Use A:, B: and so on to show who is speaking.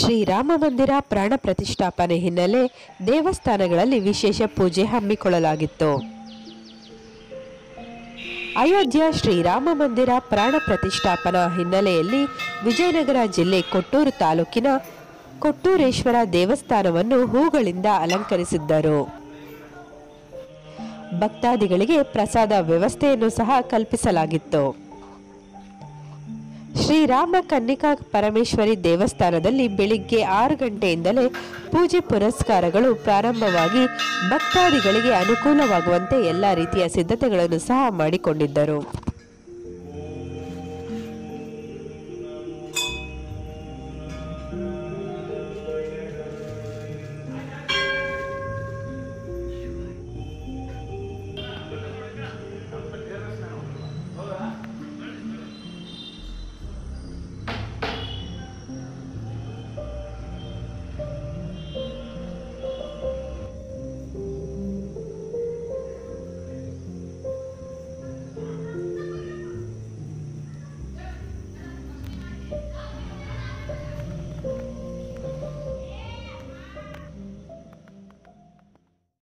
A: ಶ್ರೀರಾಮ ಮಂದಿರ ಪ್ರಾಣ ಪ್ರತಿಷ್ಠಾಪನೆ ಹಿನ್ನೆಲೆ ದೇವಸ್ಥಾನಗಳಲ್ಲಿ ವಿಶೇಷ ಪೂಜೆ ಹಮ್ಮಿಕೊಳ್ಳಲಾಗಿತ್ತು. ಅಯೋಧ್ಯ ಶ್ರೀರಾಮ ಮಂದಿರ ಪ್ರಾಣ ಪ್ರತಿಷ್ಠಾಪನಾ ಹಿನ್ನೆಲೆಯಲ್ಲಿ ವಿಜಯನಗರ ಜಿಲ್ಲೆ ಕೊಟ್ಟೂರು ತಾಲೂಕಿನ ಕೊಟ್ಟೂರೇಶ್ವರ ದೇವಸ್ಥಾನವನ್ನು ಹೂಗಳಿಂದ ಅಲಂಕರಿಸಿದ್ದರು. ಭಕ್ತಾದಿಗಳಿಗೆ ಪ್ರಸಾದ ವ್ಯವಸ್ಥೆಯನ್ನು ಸಹ ಕಲ್ಪಿಸಲಾಗಿತ್ತು. ಶ್ರೀರಾಮ ಕನ್ನಿಕಾ ಪರಮೇಶ್ವರಿ ದೇವಸ್ಥಾನದಲ್ಲಿ ಬೆಳಿಗ್ಗೆ 6 ಗಂಟೆಯಿಂದಲೇ ಪೂಜೆ ಪುರಸ್ಕಾರಗಳು ಪ್ರಾರಂಭವಾಗಿ ಭಕ್ತಾದಿಗಳಿಗೆ ಅನುಕೂಲವಾಗುವಂತೆ ಎಲ್ಲ ರೀತಿಯ ಸಿದ್ಧತೆಗಳನ್ನು ಸಹ ಮಾಡಿಕೊಂಡಿದ್ದರು.